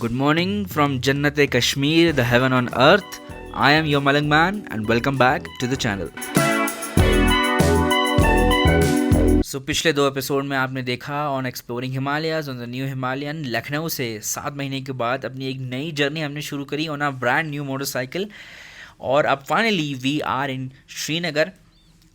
Good morning from Jannat-e Kashmir, the heaven on earth. I am your Malang man and welcome back to the channel. So पिछले 2 episode में आपने देखा on exploring Himalayas on the new Himalayan. Lucknow से 7 महीने के बाद अपनी एक नई जर्नी हमने शुरू करी on a brand new motorcycle और अब finally we are in Srinagar.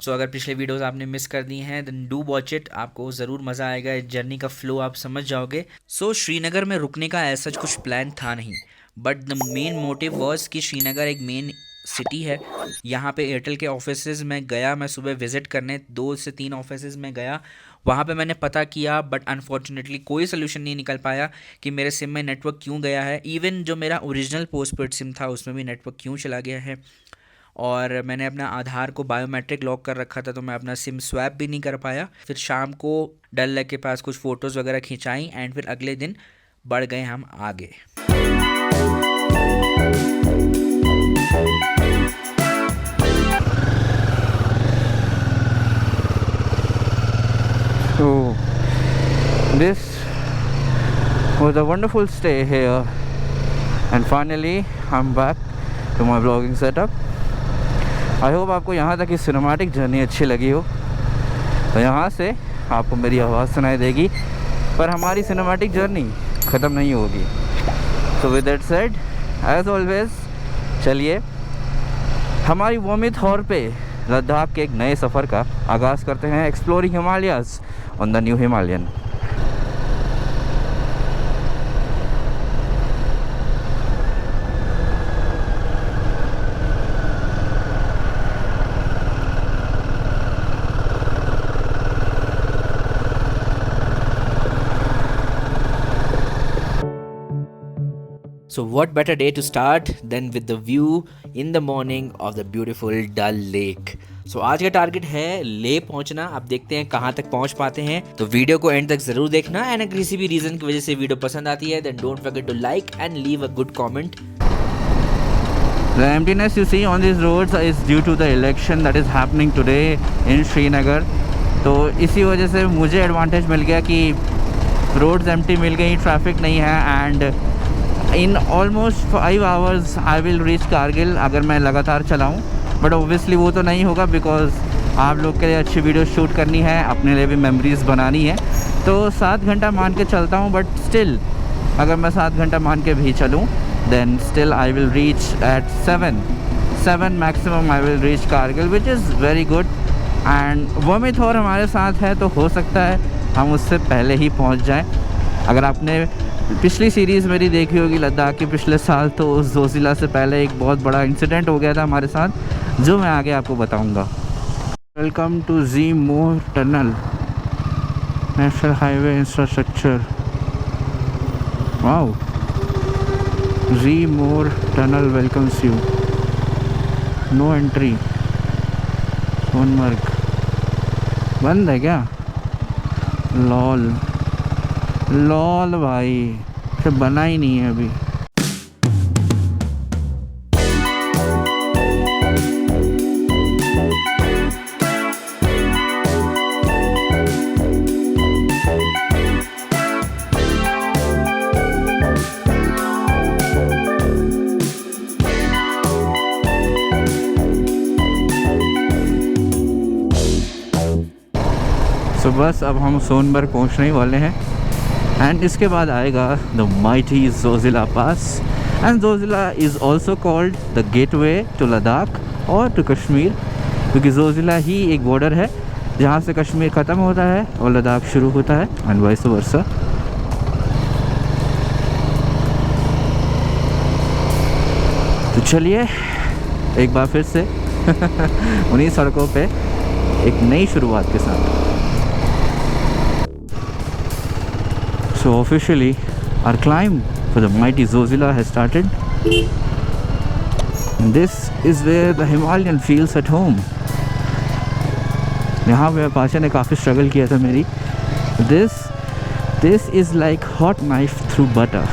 So अगर पिछले वीडियोस आपने मिस कर दी हैं देन डू वॉच इट, आपको ज़रूर मज़ा आएगा। इस जर्नी का फ्लो आप समझ जाओगे। सो श्रीनगर में रुकने का ऐसा कुछ प्लान था नहीं, but the main motive was कि श्रीनगर एक मेन सिटी है। यहाँ पे एयरटेल के ऑफिसेज में गया, मैं सुबह विज़िट करने 2 से 3 ऑफिसेज में गया। वहाँ पे मैंने पता किया बट अनफॉर्चुनेटली कोई सोल्यूशन नहीं निकल पाया कि मेरे सिम में नेटवर्क क्यों गया है। इवन जो मेरा ओरिजिनल पोस्टपेड सिम था उसमें भी नेटवर्क क्यों चला गया है। और मैंने अपना आधार को बायोमेट्रिक लॉक कर रखा था तो मैं अपना सिम स्वैप भी नहीं कर पाया। फिर शाम को डल लेक के पास कुछ फ़ोटोज़ वगैरह खिंचाई एंड फिर अगले दिन बढ़ गए हम आगे। So this was a wonderful stay here and finally I'm back to my vlogging setup. I hope आपको यहाँ तक की सिनेमैटिक जर्नी अच्छी लगी हो। तो यहाँ से आपको मेरी आवाज़ सुनाई देगी पर हमारी सिनेमैटिक जर्नी ख़त्म नहीं होगी। So with that said, as always, चलिए हमारी वोमित हॉर पे लद्दाख के एक नए सफ़र का आगाज़ करते हैं। Exploring Himalayas on the new Himalayan. So what better day to start than with the view in the morning of the beautiful Dal Lake. So आज का टारगेट है ले पहुंचना। अब देखते हैं कहां तक पहुंच पाते हैं। तो वीडियो को एंड तक जरूर देखना एंड अगर किसी भी रीजन की वजह से वीडियो पसंद आती है then don't forget to like and leave a good comment. The emptiness you see on these roads is due to the election that is happening today in Srinagar. तो इसी वजह से मुझे एडवांटेज मिल गया कि रोड्स एम्प्टी मिल गई, traffic नहीं है and in almost 5 hours I will reach Kargil अगर मैं लगातार चलाऊँ। बट ओबियसली वो तो नहीं होगा बिकॉज आप लोग के लिए अच्छी वीडियो शूट करनी है, अपने लिए भी मेमोरीज़ बनानी है। तो 7 घंटा मान के चलता हूँ बट स्टिल अगर मैं 7 घंटा मान के भी चलूँ then still I will reach at 7 maximum I will reach Kargil which is very good. And वोमित और हमारे साथ है तो हो सकता है हम उससे पहले ही पहुँच जाएँ। अगर आपने पिछली सीरीज़ मेरी देखी होगी लद्दाख के पिछले साल, तो उस जोजिला से पहले एक बहुत बड़ा इंसिडेंट हो गया था हमारे साथ जो मैं आगे आपको बताऊंगा। Welcome to Z Morh tunnel, national highway infrastructure. Wow, Z Morh tunnel welcomes you. No entry. Sonamarg बंद है क्या? लॉल भाई, से बना ही नहीं है अभी। तो बस अब हम सोनमर्ग पहुंचने ही वाले हैं एंड इसके बाद आएगा the mighty Zojila pass. And Zojila is also called the gateway to Ladakh और टू कश्मीर, क्योंकि जोजिला ही एक बॉर्डर है जहाँ से कश्मीर ख़त्म होता है और लद्दाख शुरू होता है एंड वाइस वर्सा। तो चलिए एक बार फिर से उन्हीं सड़कों पे एक नई शुरुआत के साथ। So officially our climb for the mighty Zojila has started. And this is where the Himalayan feels at home. यहाँ पे पाशा ने काफ़ी स्ट्रगल किया था मेरी। This is like hot knife through butter.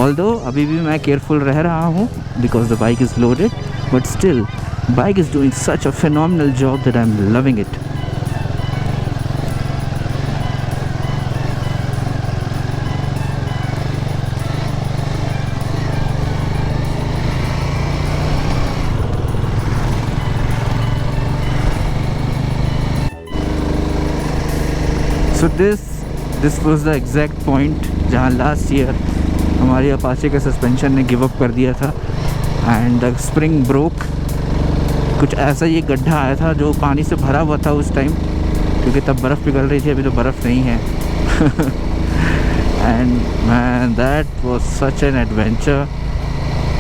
Although अभी भी मैं केयरफुल रह रहा हूँ because the bike is loaded, but still bike is doing such a phenomenal job that I'm loving it. This was the exact point जहाँ last year हमारी Apache के suspension ने गिव अप कर दिया था एंड द स्प्रिंग ब्रोक। कुछ ऐसा ही एक गड्ढा आया था जो पानी से भरा हुआ था उस टाइम, क्योंकि तब बर्फ़ पिघल रही थी, अभी तो बर्फ़ नहीं है। And man that was such an adventure.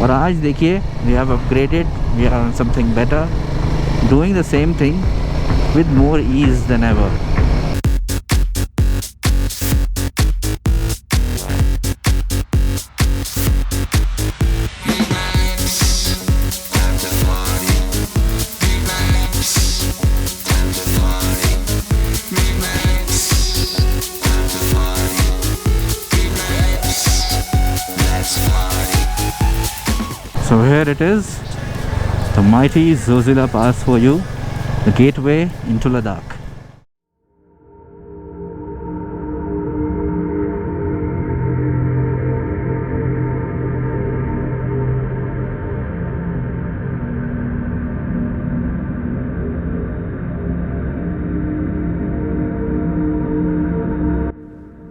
और आज देखिए we have upgraded, we are on something better, doing the same thing with more ease than ever. So here it is, the mighty Zojila Pass for you, the gateway into Ladakh.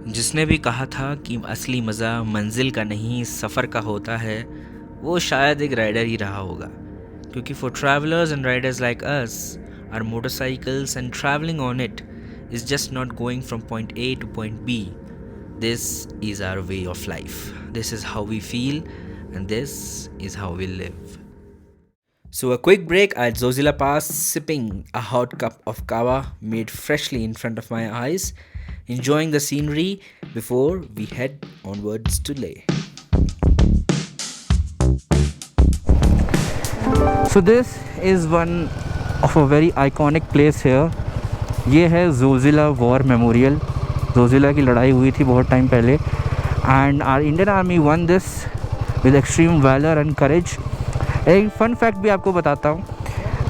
जिसने भी कहा था कि असली मज़ा मंजिल का नहीं सफ़र का होता है, वो शायद एक राइडर ही रहा होगा, क्योंकि for travellers and riders like us, our motorcycles and travelling on it is just not going from point A to point B. This is our way of life, this is how we feel and this is how we live. So a quick break at Zojila Pass, sipping a hot cup of kava made freshly in front of my eyes, enjoying the scenery before we head onwards to Leh. So this is one of a very iconic place here. ये है Zoji La war memorial. Zoji La की लड़ाई हुई थी बहुत time पहले and our Indian army won this with extreme valour and courage. एक fun fact भी आपको बताता हूँ,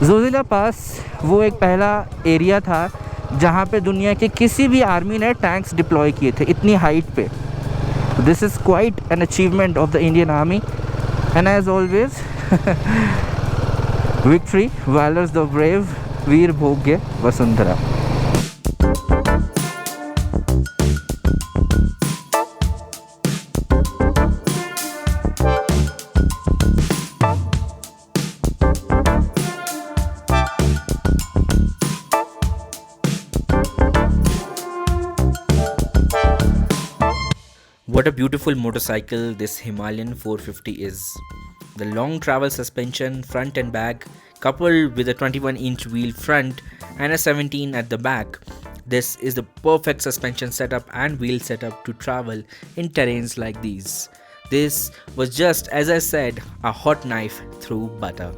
जोजिला पास वो एक पहला एरिया था जहाँ पे दुनिया के किसी भी आर्मी ने टैंक्स डिप्लॉय किए थे इतनी हाइट पे। This is quite an achievement of the Indian army and as always victory, valors the brave, वीर भोग्य वसुंधरा। What a beautiful motorcycle this Himalayan 450 is. The long travel suspension front and back, coupled with a 21-inch wheel front and a 17 at the back. This is the perfect suspension setup and wheel setup to travel in terrains like these. This was just, as I said, a hot knife through butter.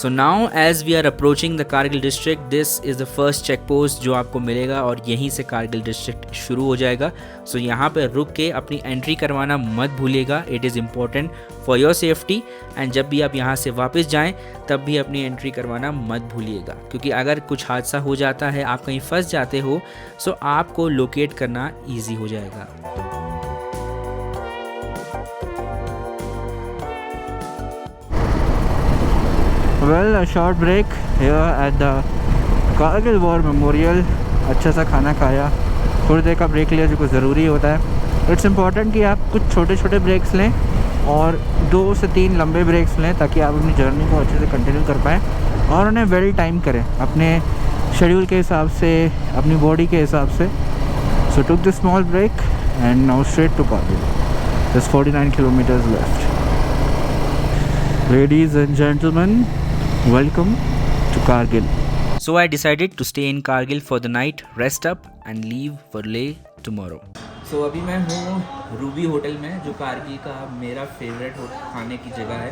So now as we are approaching the Kargil district, this is the first check post जो आपको मिलेगा और यहीं से Kargil district शुरू हो जाएगा. सो यहाँ पे रुक के अपनी एंट्री करवाना मत भूलिएगा. It is important for your safety. And जब भी आप यहाँ से वापस जाएं तब भी अपनी एंट्री करवाना मत भूलिएगा, क्योंकि अगर कुछ हादसा हो जाता है, आप कहीं फंस जाते हो, सो आपको लोकेट करना ईजी हो जाएगा. Well, a short break here at the Kargil War Memorial. अच्छा सा खाना खाया, थोड़ी देर का ब्रेक लिया जो कुछ ज़रूरी होता है. इट्स इम्पॉर्टेंट कि आप कुछ छोटे छोटे ब्रेक्स लें और 2 से 3 लंबे ब्रेक्स लें ताकि आप अपनी जर्नी को अच्छे से कंटिन्यू कर पाएँ और उन्हें वेल टाइम करें अपने शेड्यूल के हिसाब से, अपनी बॉडी के हिसाब से. So took the small break and now straight to Kargil. There's 49 kilometers left. Ladies and gentlemen, welcome to Kargil. So I decided to stay in Kargil for the night, rest up and leave for Leh tomorrow. So अभी मैं हूँ Ruby hotel में, जो कारगिल का मेरा favourite खाने की जगह है.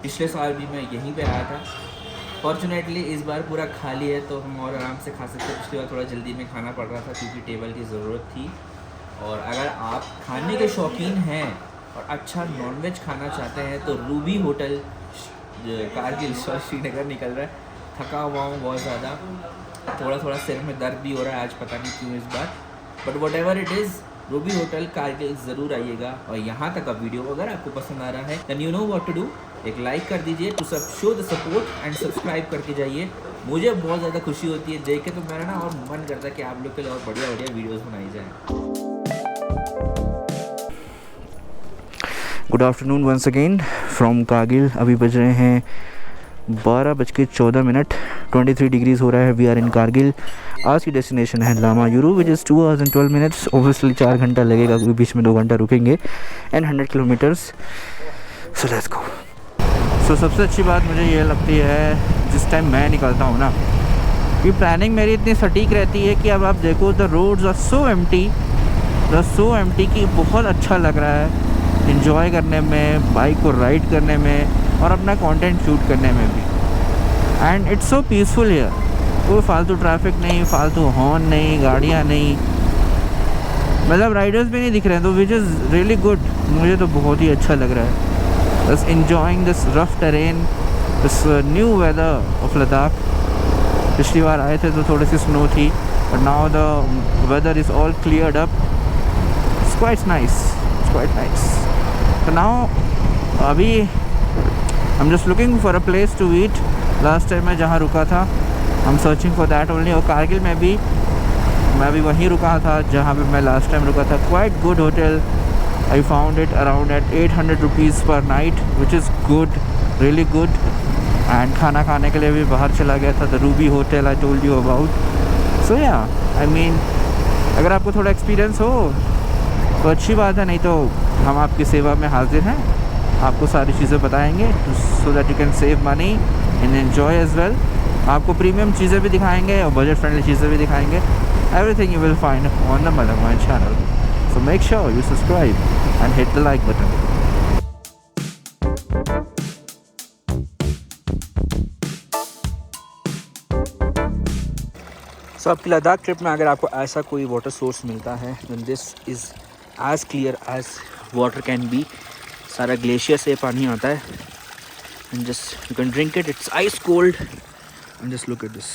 पिछले साल भी मैं यहीं पे आया था. फॉर्चुनेटली इस बार पूरा खाली है तो हम और आराम से खा सकते हैं. पिछली बार थोड़ा जल्दी में खाना पड़ रहा था क्योंकि टेबल की ज़रूरत थी. और अगर आप खाने के शौकीन हैं और अच्छा नॉनवेज खाना चाहते हैं तो रूबी होटल कारगिल श्रीनगर निकल रहा है. थका हुआ हूँ बहुत ज़्यादा, थोड़ा सिर में दर्द भी हो रहा है आज, पता नहीं क्यों इस बार. But whatever it is, Ruby hotel Kargil ज़रूर आइएगा. और यहाँ तक का वीडियो अगर आपको पसंद आ रहा है then you know what to do. एक लाइक कर दीजिए टू सब show the support and subscribe करके जाइए। मुझे बहुत ज़्यादा खुशी होती है देख के, तो मेरा ना और मन करता है कि आप लोग के लिए और बढ़िया बढ़िया वीडियोस बनाई जाए। Good afternoon once again from Kargil. अभी बज रहे हैं 12:14, 23 डिग्रीज हो रहा है। We are in Kargil. आज की डेस्टिनेशन है Lamayuru which is 2 hours and 12 minutes। Obviously 4 घंटा लगेगा क्योंकि बीच में 2 घंटा रुकेंगे। And 100 kilometres. So let's go. So सबसे अच्छी बात मुझे ये लगती है जिस टाइम मैं निकलता हूँ ना, कि प्लानिंग मेरी इतनी सटीक रहती है कि अब आप देखो the roads are so empty कि बहुत अच्छा लग रहा है इन्जॉय करने में, बाइक को राइड करने में और अपना कंटेंट शूट करने में भी। And it's so peaceful here. कोई फालतू ट्रैफिक नहीं, फालतू हॉर्न नहीं, गाड़ियाँ नहीं, मतलब राइडर्स भी नहीं दिख रहे हैं, तो विच इज़ रियली गुड। मुझे तो बहुत ही अच्छा लग रहा है। बस enjoying this rough terrain, this new weather of Ladakh. पिछली बार आए थे तो थोड़ी सी स्नो थी, but now the weather is all cleared up. It's quite nice. So now अभी I'm just looking for a place to eat. Last time मैं जहाँ रुका था I'm searching for that only। और कारगिल में भी मैं भी वहीं रुका था जहाँ पे मैं लास्ट टाइम रुका था। Quite good hotel। I found it around at 800 rupees per night, which is good, really good। And खाना खाने के लिए भी बाहर चला गया था, The Ruby Hotel I told you about। So yeah, I mean अगर आपको थोड़ा एक्सपीरियंस हो तो अच्छी बात है, नहीं तो हम आपकी सेवा में हाजिर हैं। आपको सारी चीज़ें बताएंगे so that you can save money and enjoy as well. आपको प्रीमियम चीज़ें भी दिखाएंगे और बजट फ्रेंडली चीज़ें भी दिखाएंगे। Everything you will find on the Mother Mind channel. So make sure you subscribe and hit the like button. So आपकी Ladakh trip में अगर आपको ऐसा कोई वाटर सोर्स मिलता है then this is as clear as water can be। सारा glacier से पानी आता है and just you can drink it। It's ice cold and just look at this,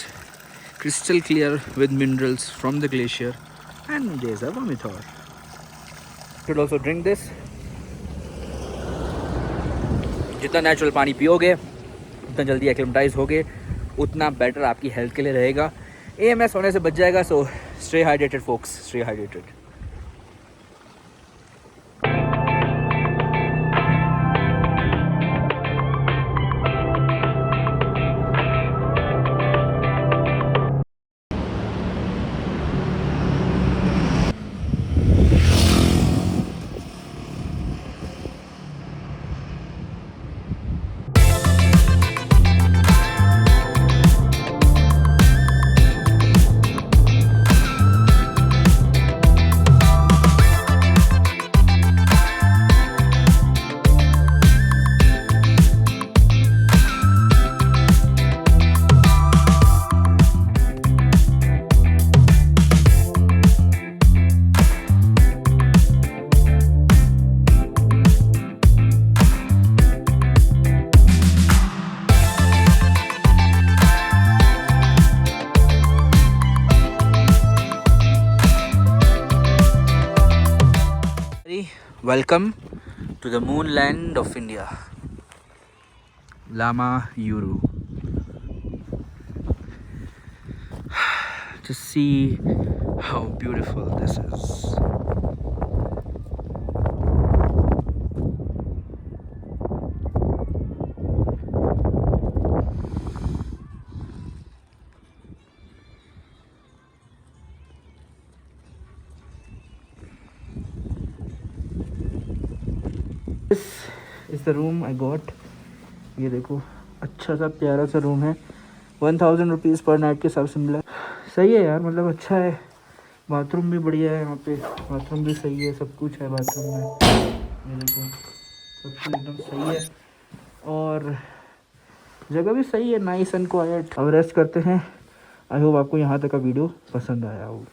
crystal clear with minerals from the glacier and there's a vomiter। You should also drink this। जितना natural पानी पियोगे उतना जल्दी acclimatise होगे, उतना better आपकी health के लिए रहेगा। AMS होने से बच जाएगा। So stay hydrated folks, stay hydrated. Welcome to the moon land of India, Lama Yuru। Just see how beautiful this is। This is the room I got। ये देखो अच्छा सा प्यारा सा रूम है। 1000 रुपीज़ पर नाइट के हिसाब से मिला। सही है यार, मतलब अच्छा है। बाथरूम भी बढ़िया है यहाँ पे, बाथरूम भी सही है, सब कुछ है बाथरूम में। ये देखो सब कुछ एकदम सही है और जगह भी सही है, नाइस एंड क्वाइट। अब रेस्ट करते हैं। आई होप आपको यहाँ तक का वीडियो पसंद आया हो।